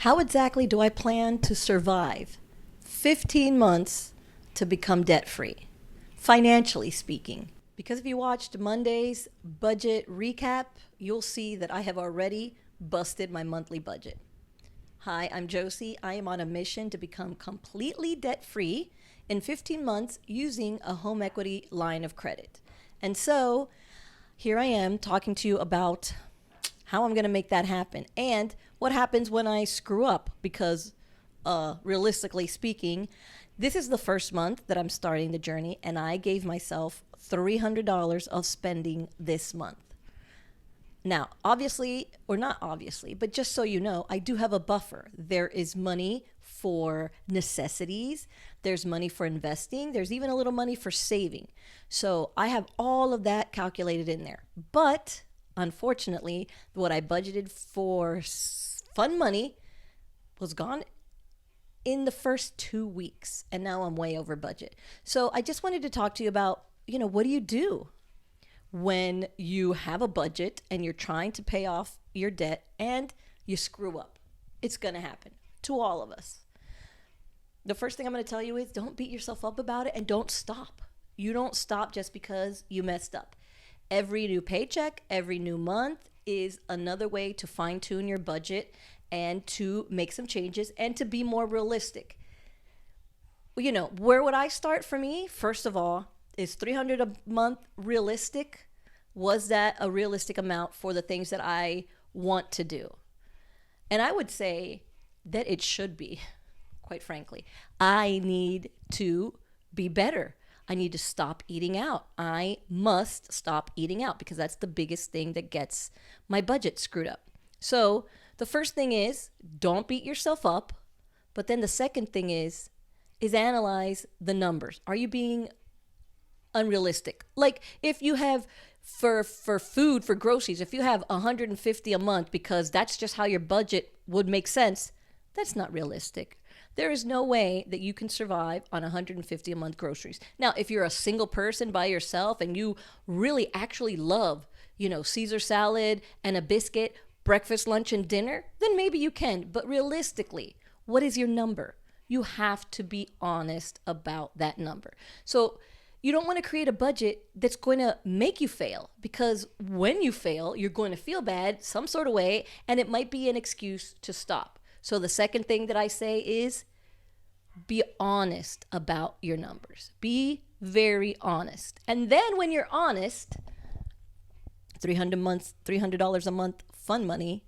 How exactly do I plan to survive 15 months to become debt free, financially speaking? Because if you watched Monday's budget recap, you'll see that I have already busted my monthly budget. Hi, I'm Josie. I am on a mission to become completely debt free in 15 months using a home equity line of credit. And so here I am talking to you about how I'm going to make that happen and what happens when I screw up because realistically speaking, this is the first month that I'm starting the journey and I gave myself $300 of spending this month. Now, obviously, or not obviously, but just so you know, I do have a buffer. There is money for necessities. There's money for investing. There's even a little money for saving. So I have all of that calculated in there. But unfortunately, what I budgeted for fun money was gone in the first 2 weeks. And now I'm way over budget. So I just wanted to talk to you about, what do you do when you have a budget and you're trying to pay off your debt and you screw up? It's going to happen to all of us. The first thing I'm going to tell you is don't beat yourself up about it and don't stop. You don't stop just because you messed up. Every new paycheck, every new month is another way to fine tune your budget and to make some changes and to be more realistic. Where would I start for me? First of all, is $300 a month realistic? Was that a realistic amount for the things that I want to do? And I would say that it should be, quite frankly. I need to be better. I need to stop eating out. I must stop eating out because that's the biggest thing that gets my budget screwed up. So the first thing is don't beat yourself up. But then the second thing is analyze the numbers. Are you being unrealistic? Like if you have for food, for groceries, if you have $150 a month because that's just how your budget would make sense, that's not realistic. There is no way that you can survive on $150 a month groceries. Now, if you're a single person by yourself and you really actually love, Caesar salad and a biscuit, breakfast, lunch, and dinner, then maybe you can. But realistically, what is your number? You have to be honest about that number. So you don't want to create a budget that's going to make you fail, because when you fail, you're going to feel bad some sort of way, and it might be an excuse to stop. So the second thing that I say is be honest about your numbers. Be very honest. And then when you're honest, $300 a month fun money,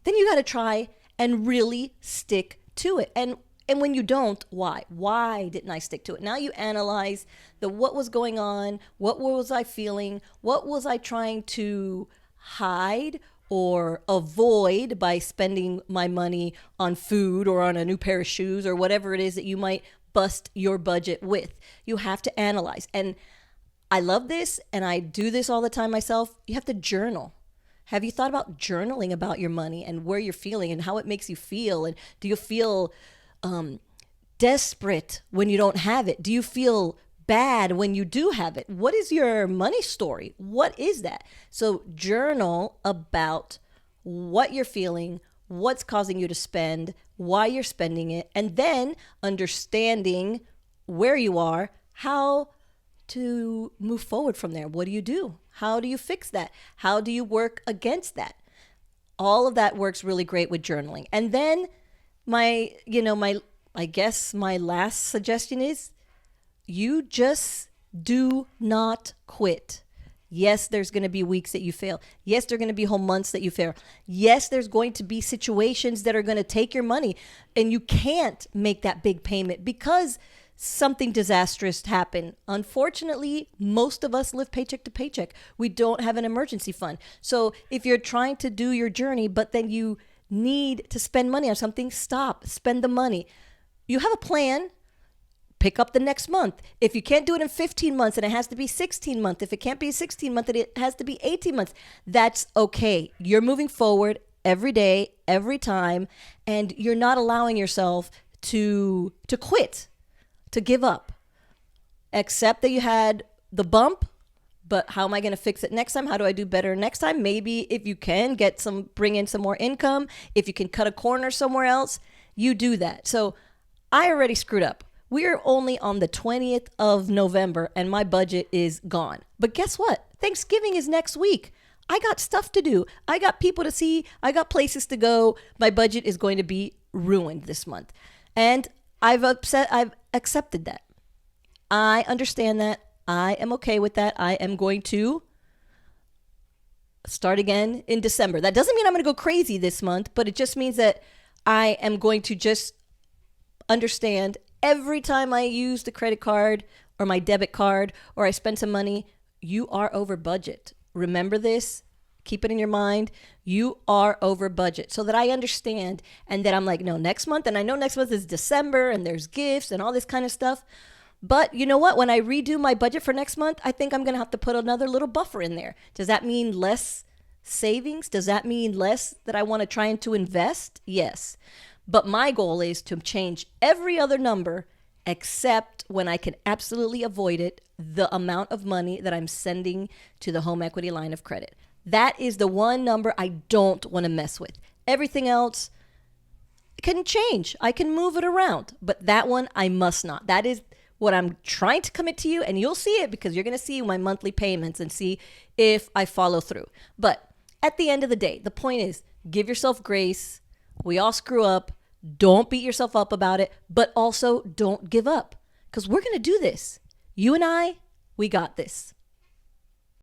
then you got to try and really stick to it. And when you don't, why? Why didn't I stick to it? Now you analyze what was going on, what was I feeling, what was I trying to hide or avoid by spending my money on food or on a new pair of shoes or whatever it is that you might bust your budget with. You have to analyze. And I love this, and I do this all the time myself. You have to journal. Have you thought about journaling about your money and where you're feeling and how it makes you feel? And do you feel desperate when you don't have it? Do you feel bad when you do have it? What is your money story? What is that? So journal about what you're feeling, what's causing you to spend, why you're spending it, and then understanding where you are, how to move forward from there. What do you do? How do you fix that? How do you work against that? All of that works really great with journaling. And then my last suggestion is you just do not quit. Yes, there's going to be weeks that you fail. Yes, there are going to be whole months that you fail. Yes, there's going to be situations that are going to take your money and you can't make that big payment because something disastrous happened. Unfortunately, most of us live paycheck to paycheck. We don't have an emergency fund. So if you're trying to do your journey, but then you need to spend money on something, stop, spend the money. You have a plan, pick up the next month. If you can't do it in 15 months and it has to be 16 months, if it can't be 16 months and it has to be 18 months, that's okay. You're moving forward every day, every time, and you're not allowing yourself to quit, to give up. Accept that you had the bump, But how am I going to fix it next time? How do I do better next time? Maybe if you can bring in some more income, if you can cut a corner somewhere else, you do that. So I already screwed up. We are only on the 20th of November and my budget is gone. But guess what? Thanksgiving is next week. I got stuff to do. I got people to see. I got places to go. My budget is going to be ruined this month. And I've accepted that. I understand that. I am okay with that. I am going to start again in December. That doesn't mean I'm going to go crazy this month, but it just means that I am going to just understand every time I use the credit card or my debit card or I spend some money, you are over budget. Remember this. Keep it in your mind. You are over budget so that I understand and that I'm like, no, next month. And I know next month is December and there's gifts and all this kind of stuff. But you know what? When I redo my budget for next month, I think I'm going to have to put another little buffer in there. Does that mean less savings? Does that mean less that I want to try and to invest? Yes. But my goal is to change every other number except when I can absolutely avoid it, the amount of money that I'm sending to the home equity line of credit. That is the one number I don't want to mess with. Everything else can change. I can move it around. But that one, I must not. That is what I'm trying to commit to you, and you'll see it because you're going to see my monthly payments and see if I follow through. But at the end of the day, the point is give yourself grace. We all screw up. Don't beat yourself up about it, but also don't give up because we're going to do this. You and I, we got this.